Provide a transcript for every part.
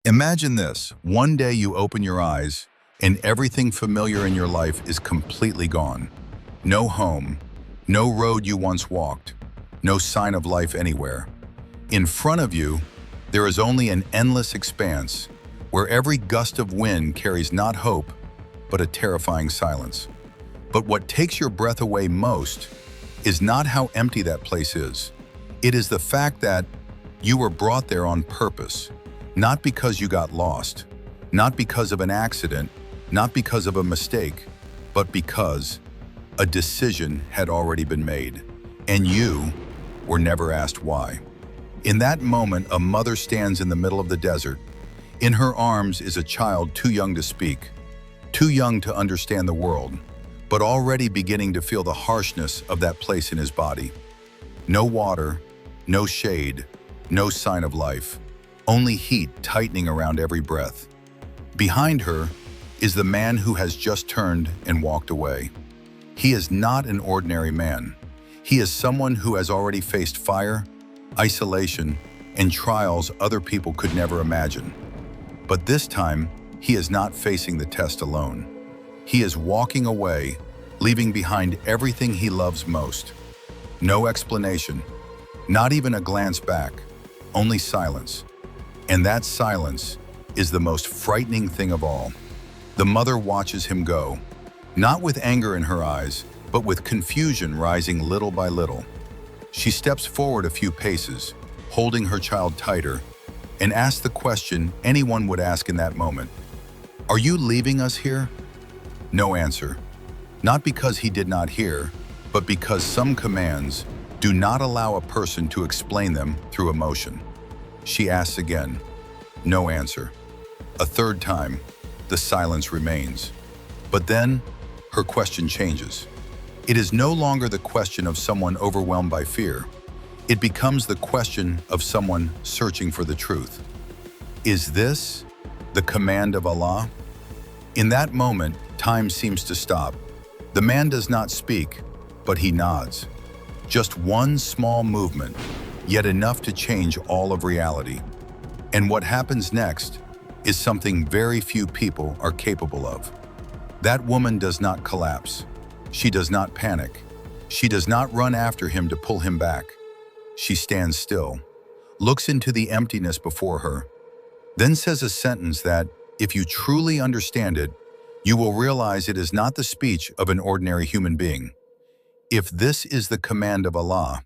Imagine this. One day you open your eyes and everything familiar in your life is completely gone. No home, no road you once walked, no sign of life anywhere. In front of you, there is only an endless expanse where every gust of wind carries not hope, but a terrifying silence. But what takes your breath away most is not how empty that place is. It is the fact that you were brought there on purpose, not because you got lost, not because of an accident, not because of a mistake, but because a decision had already been made, and you were never asked why. In that moment, a mother stands in the middle of the desert. In her arms is a child too young to speak, too young to understand the world, but already beginning to feel the harshness of that place in his body. No water, no shade, no sign of life, only heat tightening around every breath. Behind her is the man who has just turned and walked away. He is not an ordinary man. He is someone who has already faced fire, isolation, and trials other people could never imagine. But this time, he is not facing the test alone. He is walking away, leaving behind everything he loves most. No explanation, not even a glance back, only silence. And that silence is the most frightening thing of all. The mother watches him go, not with anger in her eyes, but with confusion rising little by little. She steps forward a few paces, holding her child tighter, and asks the question anyone would ask in that moment. "Are you leaving us here?" No answer. Not because he did not hear, but because some commands do not allow a person to explain them through emotion. She asks again. No answer. A third time, the silence remains. But then, her question changes. It is no longer the question of someone overwhelmed by fear. It becomes the question of someone searching for the truth. Is this the command of Allah? In that moment, time seems to stop. The man does not speak, but he nods. Just one small movement, yet enough to change all of reality. And what happens next is something very few people are capable of. That woman does not collapse. She does not panic. She does not run after him to pull him back. She stands still, looks into the emptiness before her, then says a sentence that, if you truly understand it, you will realize it is not the speech of an ordinary human being. If this is the command of Allah,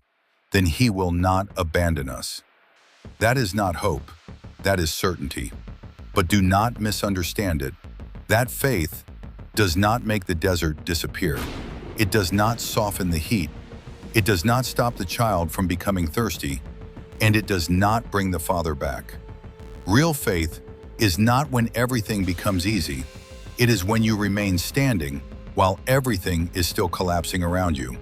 then He will not abandon us. That is not hope, that is certainty. But do not misunderstand it. That faith does not make the desert disappear. It does not soften the heat. It does not stop the child from becoming thirsty, and it does not bring the father back. Real faith is not when everything becomes easy. It is when you remain standing while everything is still collapsing around you.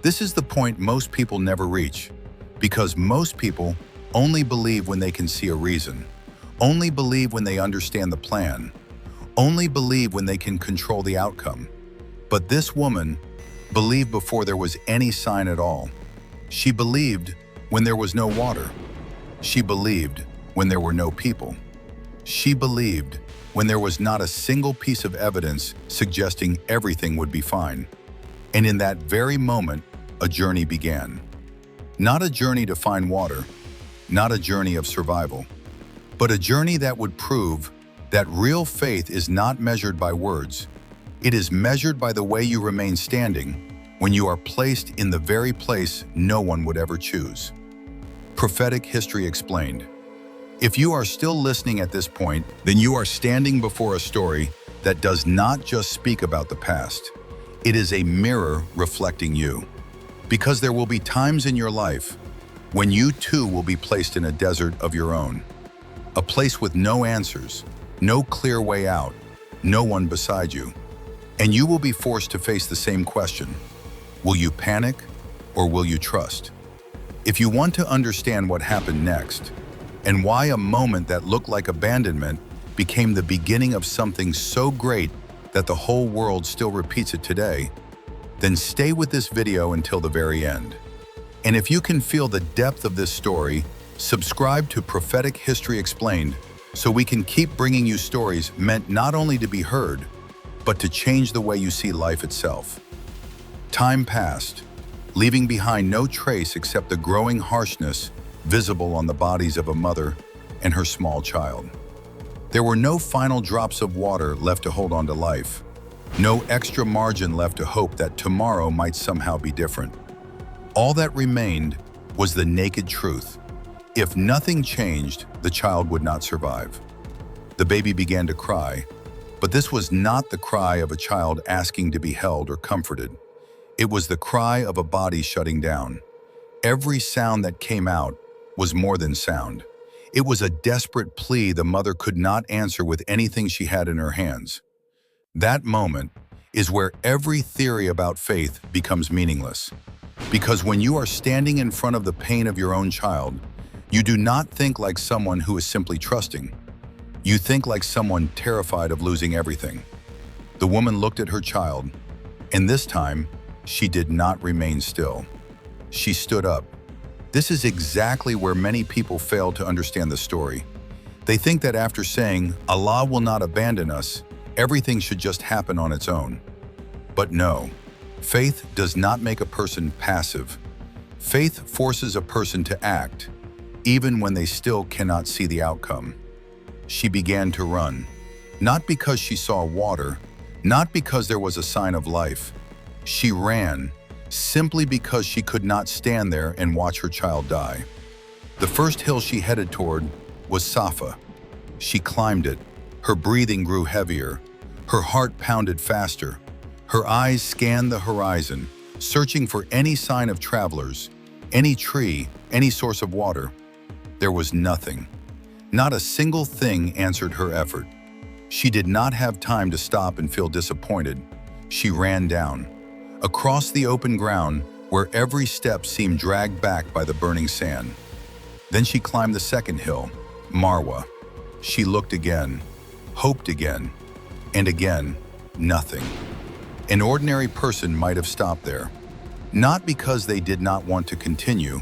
This is the point most people never reach, because most people only believe when they can see a reason, only believe when they understand the plan, only believe when they can control the outcome. But this woman believed before there was any sign at all. She believed when there was no water. She believed when there were no people. She believed when there was not a single piece of evidence suggesting everything would be fine. And in that very moment, a journey began. Not a journey to find water, not a journey of survival, but a journey that would prove that real faith is not measured by words. It is measured by the way you remain standing when you are placed in the very place no one would ever choose. Prophetic history explained. If you are still listening at this point, then you are standing before a story that does not just speak about the past. It is a mirror reflecting you. Because there will be times in your life when you too will be placed in a desert of your own. A place with no answers, no clear way out, no one beside you. And you will be forced to face the same question. Will you panic or will you trust? If you want to understand what happened next, and why a moment that looked like abandonment became the beginning of something so great that the whole world still repeats it today, then stay with this video until the very end. And if you can feel the depth of this story, subscribe to Prophetic History Explained so we can keep bringing you stories meant not only to be heard, but to change the way you see life itself. Time passed, leaving behind no trace except the growing harshness visible on the bodies of a mother and her small child. There were no final drops of water left to hold on to life, no extra margin left to hope that tomorrow might somehow be different. All that remained was the naked truth. If nothing changed, the child would not survive. The baby began to cry, but this was not the cry of a child asking to be held or comforted. It was the cry of a body shutting down. Every sound that came out was more than sound. It was a desperate plea the mother could not answer with anything she had in her hands. That moment is where every theory about faith becomes meaningless. Because when you are standing in front of the pain of your own child, you do not think like someone who is simply trusting. You think like someone terrified of losing everything. The woman looked at her child, and this time, she did not remain still. She stood up. This is exactly where many people fail to understand the story. They think that after saying, "Allah will not abandon us," everything should just happen on its own. But no, faith does not make a person passive. Faith forces a person to act, even when they still cannot see the outcome. She began to run, not because she saw water, not because there was a sign of life. She ran, simply because she could not stand there and watch her child die. The first hill she headed toward was Safa. She climbed it. Her breathing grew heavier. Her heart pounded faster. Her eyes scanned the horizon, searching for any sign of travelers, any tree, any source of water. There was nothing. Not a single thing answered her effort. She did not have time to stop and feel disappointed. She ran down, across the open ground where every step seemed dragged back by the burning sand. Then she climbed the second hill, Marwa. She looked again, hoped again, and again, nothing. An ordinary person might have stopped there, not because they did not want to continue,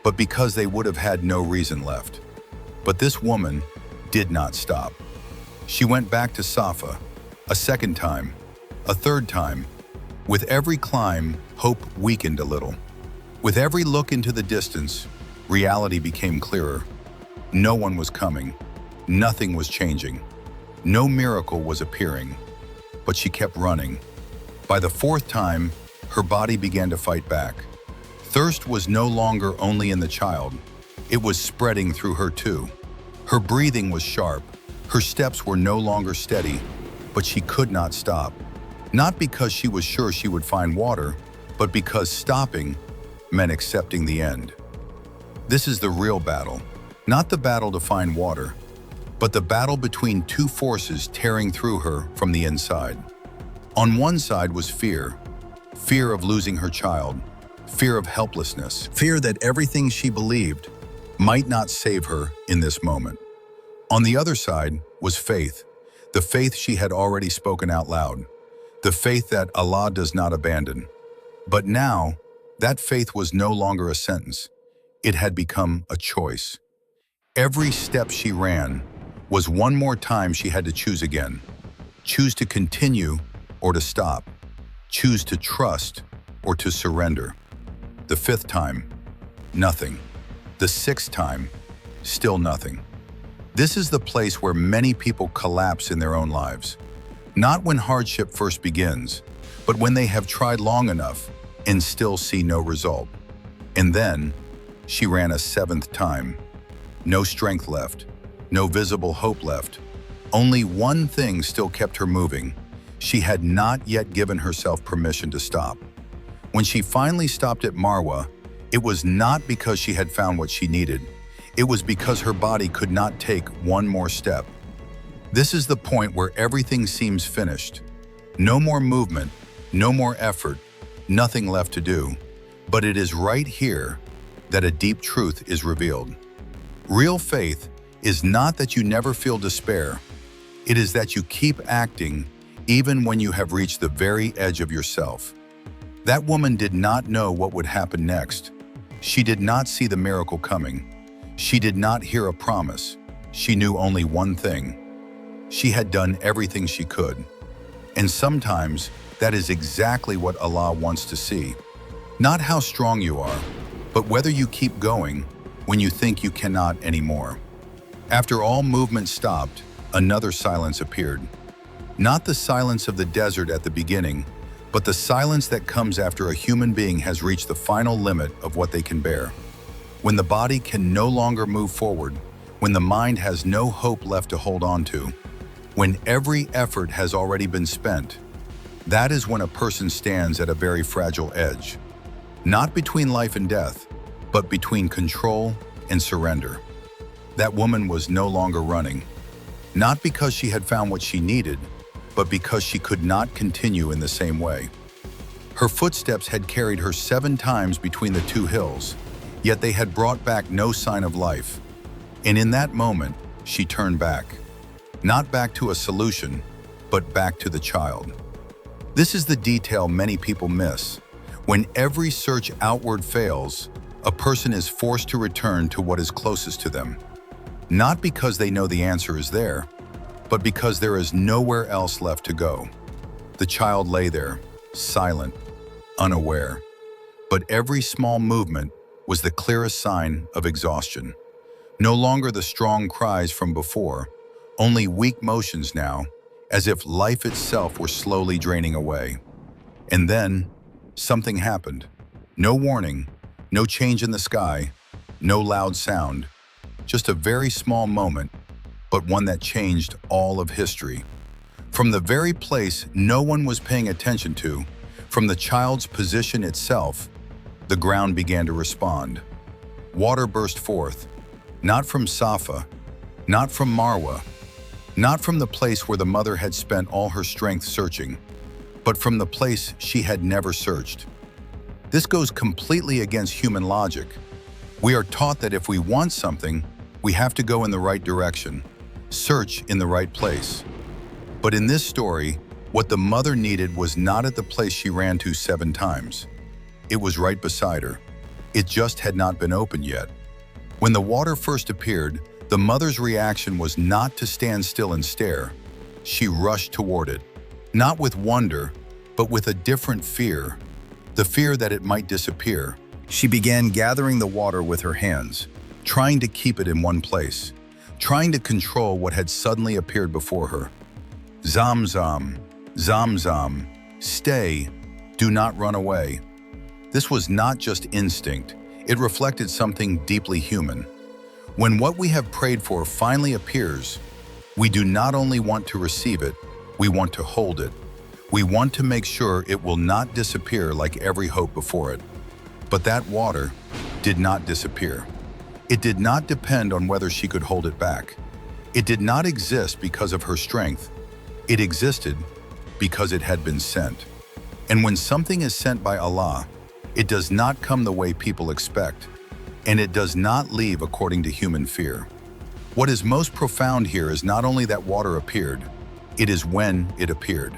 but because they would have had no reason left. But this woman did not stop. She went back to Safa, a second time, a third time. With every climb, hope weakened a little. With every look into the distance, reality became clearer. No one was coming. Nothing was changing. No miracle was appearing. But she kept running. By the fourth time, her body began to fight back. Thirst was no longer only in the child. It was spreading through her too. Her breathing was sharp. Her steps were no longer steady, but she could not stop. Not because she was sure she would find water, but because stopping meant accepting the end. This is the real battle, not the battle to find water, but the battle between two forces tearing through her from the inside. On one side was fear of losing her child, fear of helplessness, fear that everything she believed might not save her in this moment. On the other side was faith, the faith she had already spoken out loud. The faith that Allah does not abandon. But now, that faith was no longer a sentence. It had become a choice. Every step she ran was one more time she had to choose again. Choose to continue or to stop. Choose to trust or to surrender. The fifth time, nothing. The sixth time, still nothing. This is the place where many people collapse in their own lives. Not when hardship first begins, but when they have tried long enough and still see no result. And then, she ran a seventh time. No strength left, no visible hope left. Only one thing still kept her moving. She had not yet given herself permission to stop. When she finally stopped at Marwa, it was not because she had found what she needed. It was because her body could not take one more step. This is the point where everything seems finished. No more movement, no more effort, nothing left to do. But it is right here that a deep truth is revealed. Real faith is not that you never feel despair. It is that you keep acting even when you have reached the very edge of yourself. That woman did not know what would happen next. She did not see the miracle coming. She did not hear a promise. she knew only one thing. She had done everything she could. And sometimes that is exactly what Allah wants to see. Not how strong you are, but whether you keep going when you think you cannot anymore. After all movement stopped, another silence appeared. Not the silence of the desert at the beginning, but the silence that comes after a human being has reached the final limit of what they can bear. When the body can no longer move forward, when the mind has no hope left to hold on to, when every effort has already been spent, that is when a person stands at a very fragile edge. Not between life and death, but between control and surrender. That woman was no longer running, not because she had found what she needed, but because she could not continue in the same way. Her footsteps had carried her 7 times between the 2 hills, yet they had brought back no sign of life. And in that moment, she turned back. Not back to a solution, but back to the child. This is the detail many people miss. When every search outward fails, a person is forced to return to what is closest to them. Not because they know the answer is there, but because there is nowhere else left to go. The child lay there, silent, unaware. But every small movement was the clearest sign of exhaustion. No longer the strong cries from before, only weak motions now, as if life itself were slowly draining away. And then, something happened. No warning, no change in the sky, no loud sound. Just a very small moment, but one that changed all of history. From the very place no one was paying attention to, from the child's position itself, the ground began to respond. Water burst forth, not from Safa, not from Marwa, not from the place where the mother had spent all her strength searching, but from the place she had never searched. This goes completely against human logic. We are taught that if we want something, we have to go in the right direction, search in the right place. But in this story, what the mother needed was not at the place she ran to 7 times. It was right beside her. It just had not been opened yet. When the water first appeared, the mother's reaction was not to stand still and stare. She rushed toward it, not with wonder, but with a different fear, the fear that it might disappear. She began gathering the water with her hands, trying to keep it in one place, trying to control what had suddenly appeared before her. Zamzam, Zamzam, stay, do not run away. This was not just instinct, it reflected something deeply human. When what we have prayed for finally appears, we do not only want to receive it, we want to hold it. We want to make sure it will not disappear like every hope before it. But that water did not disappear. It did not depend on whether she could hold it back. It did not exist because of her strength. It existed because it had been sent. And when something is sent by Allah, it does not come the way people expect, and it does not leave according to human fear. What is most profound here is not only that water appeared, it is when it appeared.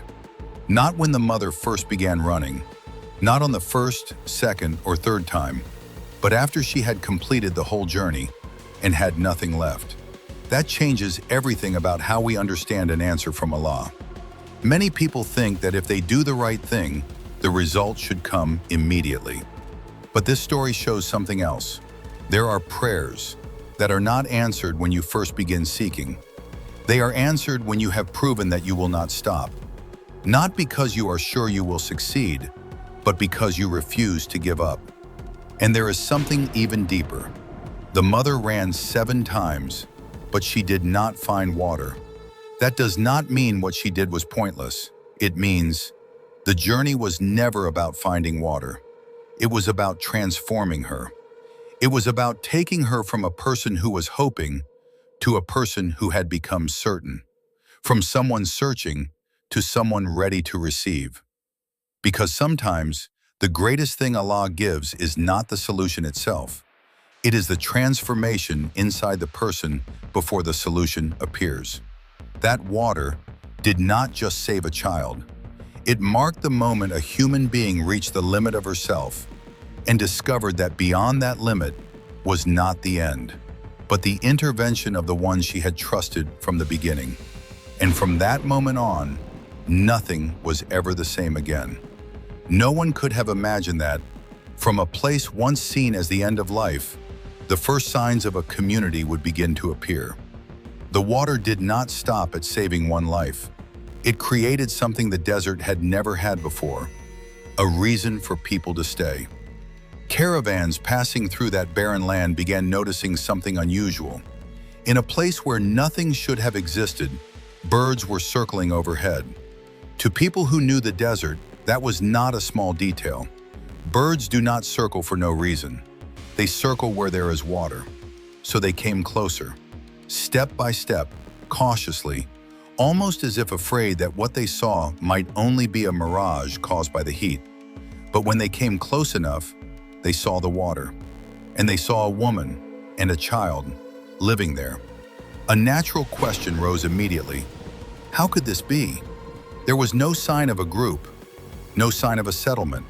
Not when the mother first began running, not on the first, second, or third time, but after she had completed the whole journey and had nothing left. That changes everything about how we understand an answer from Allah. Many people think that if they do the right thing, the result should come immediately. But this story shows something else. There are prayers that are not answered when you first begin seeking. They are answered when you have proven that you will not stop. Not because you are sure you will succeed, but because you refuse to give up. And there is something even deeper. The mother ran 7 times, but she did not find water. That does not mean what she did was pointless. It means the journey was never about finding water. It was about transforming her. It was about taking her from a person who was hoping to a person who had become certain, from someone searching to someone ready to receive. Because sometimes the greatest thing Allah gives is not the solution itself. It is the transformation inside the person before the solution appears. That water did not just save a child. It marked the moment a human being reached the limit of herself and discovered that beyond that limit was not the end. but the intervention of the one she had trusted from the beginning. And from that moment on, nothing was ever the same again. No one could have imagined that, from a place once seen as the end of life, the first signs of a community would begin to appear. The water did not stop at saving one life. It created something the desert had never had before, a reason for people to stay. Caravans passing through that barren land began noticing something unusual. In a place where nothing should have existed, birds were circling overhead. To people who knew the desert, that was not a small detail. Birds do not circle for no reason. They circle where there is water. So they came closer, step by step, cautiously, almost as if afraid that what they saw might only be a mirage caused by the heat. But when they came close enough, they saw the water. And they saw a woman and a child living there. A natural question rose immediately. How could this be? There was no sign of a group, no sign of a settlement,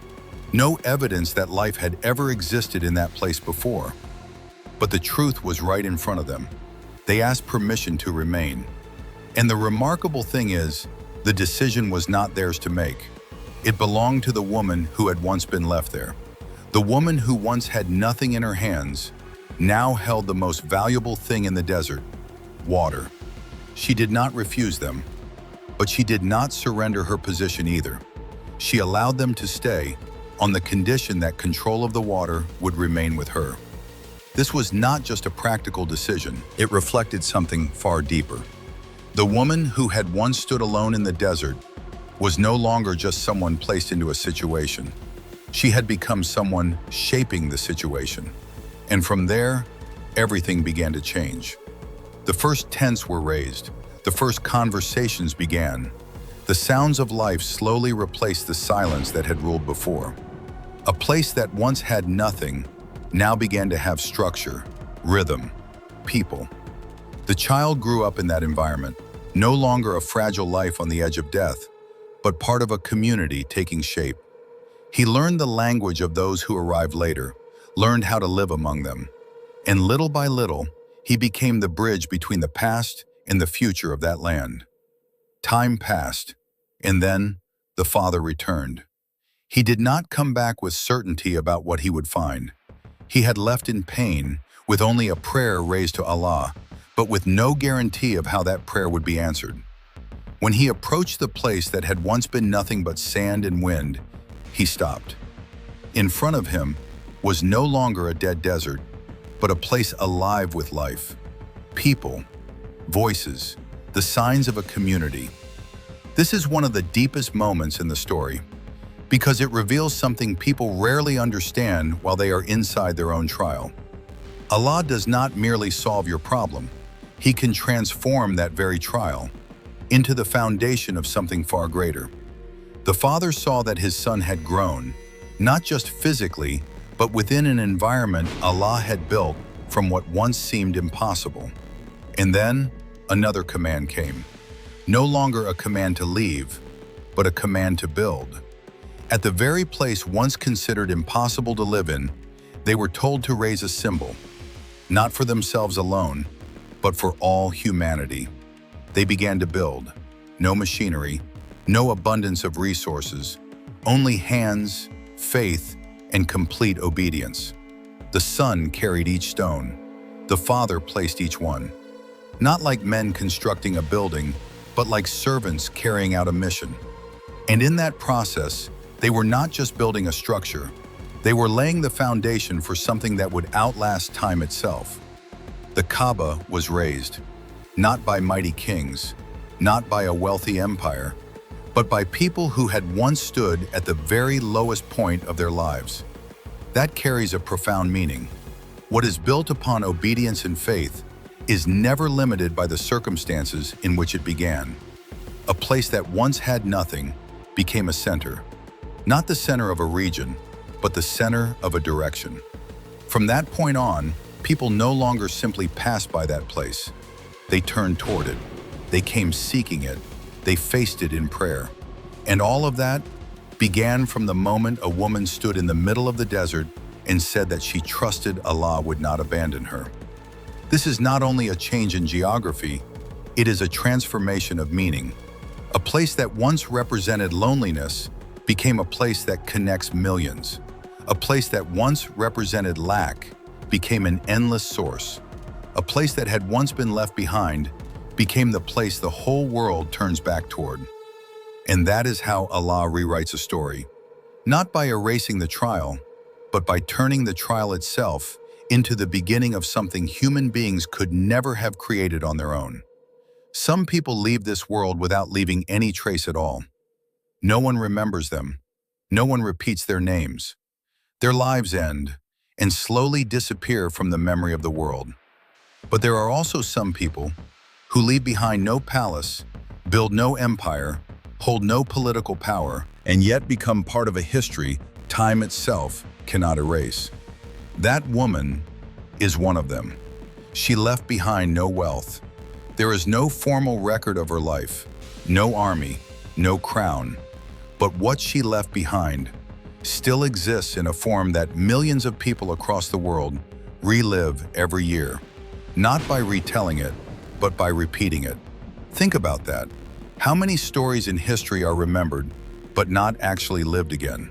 no evidence that life had ever existed in that place before. But the truth was right in front of them. They asked permission to remain. And the remarkable thing is, the decision was not theirs to make. It belonged to the woman who had once been left there. The woman who once had nothing in her hands now held the most valuable thing in the desert, water. She did not refuse them, but she did not surrender her position either. She allowed them to stay on the condition that control of the water would remain with her. This was not just a practical decision, it reflected something far deeper. The woman who had once stood alone in the desert was no longer just someone placed into a situation. She had become someone shaping the situation. And from there, everything began to change. The first tents were raised. The first conversations began. The sounds of life slowly replaced the silence that had ruled before. A place that once had nothing now began to have structure, rhythm, people. The child grew up in that environment, no longer a fragile life on the edge of death, but part of a community taking shape. He learned the language of those who arrived later, learned how to live among them. And little by little, he became the bridge between the past and the future of that land. Time passed, and then the father returned. He did not come back with certainty about what he would find. He had left in pain, with only a prayer raised to Allah, but with no guarantee of how that prayer would be answered. When he approached the place that had once been nothing but sand and wind, he stopped. In front of him was no longer a dead desert, but a place alive with life, people, voices, the signs of a community. This is one of the deepest moments in the story, because it reveals something people rarely understand while they are inside their own trial. Allah does not merely solve your problem. He can transform that very trial into the foundation of something far greater. The father saw that his son had grown, not just physically, but within an environment Allah had built from what once seemed impossible. And then another command came. No longer a command to leave, but a command to build. At the very place once considered impossible to live in, they were told to raise a symbol, not for themselves alone, but for all humanity. They began to build. No machinery, no abundance of resources, only hands, faith, and complete obedience. The son carried each stone. The father placed each one. Not like men constructing a building, but like servants carrying out a mission. And in that process, they were not just building a structure. They were laying the foundation for something that would outlast time itself. The Kaaba was raised, not by mighty kings, not by a wealthy empire, but by people who had once stood at the very lowest point of their lives. That carries a profound meaning. What is built upon obedience and faith is never limited by the circumstances in which it began. A place that once had nothing became a center, not the center of a region, but the center of a direction. From that point on, people no longer simply passed by that place. They turned toward it. They came seeking it. They faced it in prayer. And all of that began from the moment a woman stood in the middle of the desert and said that she trusted Allah would not abandon her. This is not only a change in geography, it is a transformation of meaning. A place that once represented loneliness became a place that connects millions. A place that once represented lack became an endless source. A place that had once been left behind became the place the whole world turns back toward. And that is how Allah rewrites a story, not by erasing the trial, but by turning the trial itself into the beginning of something human beings could never have created on their own. Some people leave this world without leaving any trace at all. No one remembers them. No one repeats their names. Their lives end and slowly disappear from the memory of the world. But there are also some people who leave behind no palace, build no empire, hold no political power, and yet become part of a history time itself cannot erase. That woman is one of them. She left behind no wealth. There is no formal record of her life, no army, no crown, but what she left behind still exists in a form that millions of people across the world relive every year, not by retelling it, but by repeating it. Think about that. How many stories in history are remembered, but not actually lived again?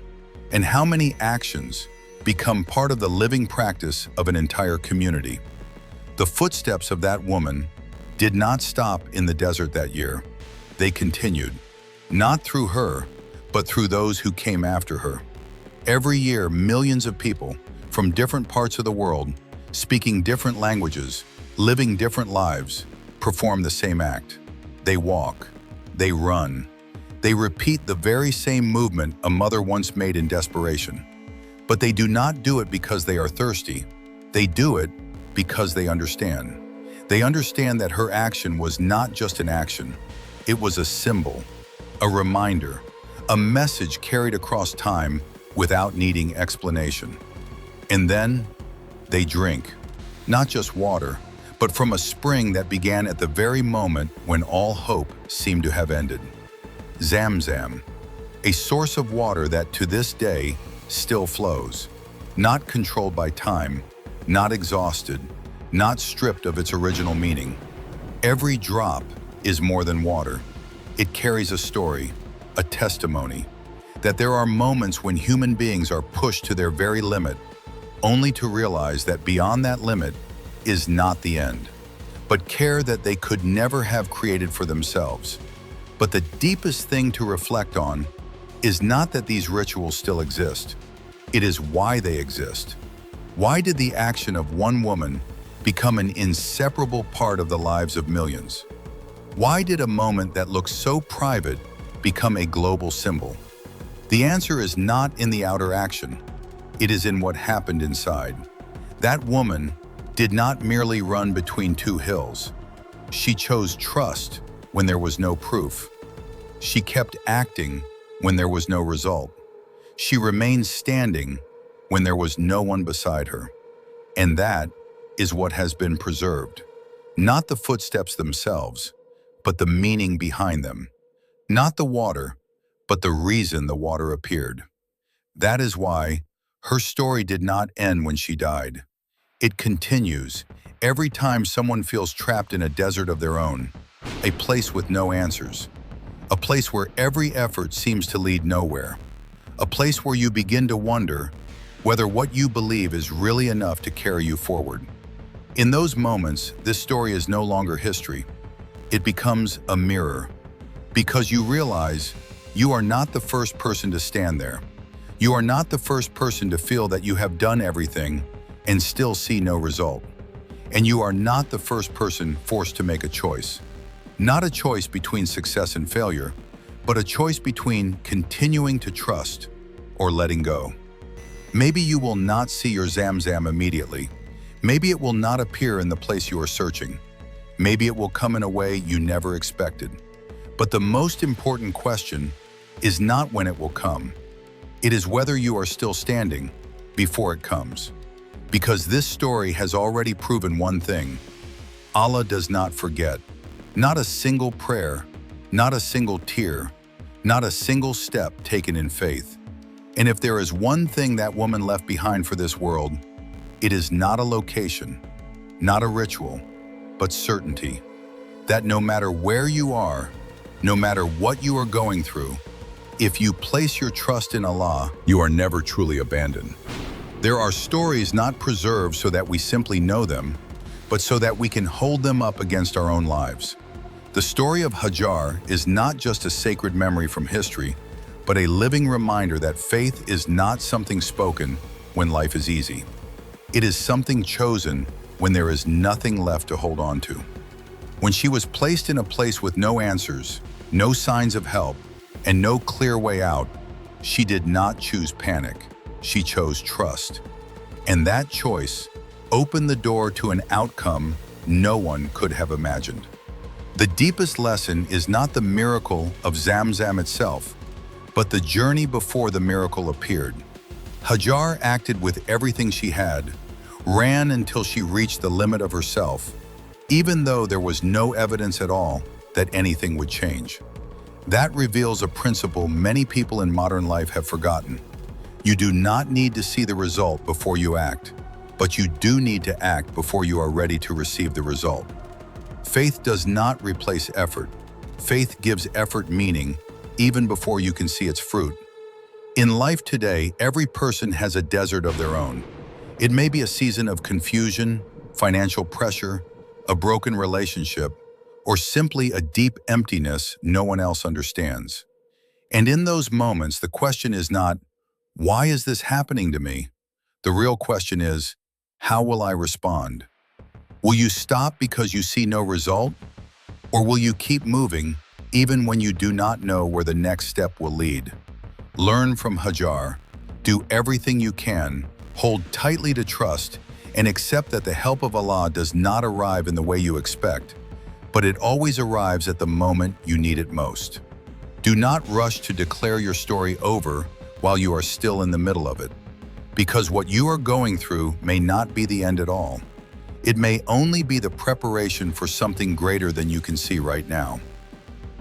And how many actions become part of the living practice of an entire community? The footsteps of that woman did not stop in the desert that year. They continued, not through her, but through those who came after her. Every year, millions of people from different parts of the world, speaking different languages, living different lives, perform the same act. They walk, they run, they repeat the very same movement a mother once made in desperation. But they do not do it because they are thirsty. They do it because they understand. They understand that her action was not just an action. It was a symbol, a reminder, a message carried across time without needing explanation. And then they drink, not just water, but from a spring that began at the very moment when all hope seemed to have ended. Zamzam, a source of water that to this day still flows, not controlled by time, not exhausted, not stripped of its original meaning. Every drop is more than water. It carries a story, a testimony, that there are moments when human beings are pushed to their very limit, only to realize that beyond that limit is not the end, but care that they could never have created for themselves. But the deepest thing to reflect on is not that these rituals still exist. It is why they exist. Why did the action of one woman become an inseparable part of the lives of millions? Why did a moment that looked so private become a global symbol? The answer is not in the outer action. It is in what happened inside. That woman did not merely run between two hills. She chose trust when there was no proof. She kept acting when there was no result. She remained standing when there was no one beside her. And that is what has been preserved. Not the footsteps themselves, but the meaning behind them. Not the water, but the reason the water appeared. That is why her story did not end when she died. It continues every time someone feels trapped in a desert of their own, a place with no answers, a place where every effort seems to lead nowhere, a place where you begin to wonder whether what you believe is really enough to carry you forward. In those moments, this story is no longer history. It becomes a mirror, because you realize you are not the first person to stand there. You are not the first person to feel that you have done everything and still see no result. And you are not the first person forced to make a choice. Not a choice between success and failure, but a choice between continuing to trust or letting go. Maybe you will not see your Zamzam immediately. Maybe it will not appear in the place you are searching. Maybe it will come in a way you never expected. But the most important question is not when it will come. It is whether you are still standing before it comes. Because this story has already proven one thing: Allah does not forget. Not a single prayer, not a single tear, not a single step taken in faith. And if there is one thing that woman left behind for this world, it is not a location, not a ritual, but certainty. That no matter where you are, no matter what you are going through, if you place your trust in Allah, you are never truly abandoned. There are stories not preserved so that we simply know them, but so that we can hold them up against our own lives. The story of Hajar is not just a sacred memory from history, but a living reminder that faith is not something spoken when life is easy. It is something chosen when there is nothing left to hold on to. When she was placed in a place with no answers, no signs of help, and no clear way out, she did not choose panic. She chose trust. And that choice opened the door to an outcome no one could have imagined. The deepest lesson is not the miracle of Zamzam itself, but the journey before the miracle appeared. Hajar acted with everything she had, ran until she reached the limit of herself, even though there was no evidence at all that anything would change. That reveals a principle many people in modern life have forgotten. You do not need to see the result before you act, but you do need to act before you are ready to receive the result. Faith does not replace effort. Faith gives effort meaning even before you can see its fruit. In life today, every person has a desert of their own. It may be a season of confusion, financial pressure, a broken relationship, or simply a deep emptiness no one else understands. And in those moments, the question is not, why is this happening to me? The real question is, how will I respond? Will you stop because you see no result? Or will you keep moving even when you do not know where the next step will lead? Learn from Hajar. Do everything you can, hold tightly to trust, and accept that the help of Allah does not arrive in the way you expect, but it always arrives at the moment you need it most. Do not rush to declare your story over while you are still in the middle of it, because what you are going through may not be the end at all. It may only be the preparation for something greater than you can see right now.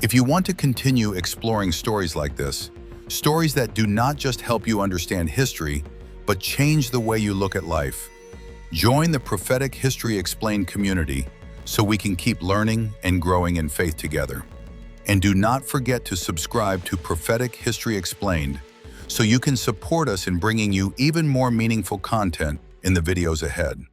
If you want to continue exploring stories like this, stories that do not just help you understand history, but change the way you look at life, join the Prophetic History Explained community so we can keep learning and growing in faith together. And do not forget to subscribe to Prophetic History Explained so you can support us in bringing you even more meaningful content in the videos ahead.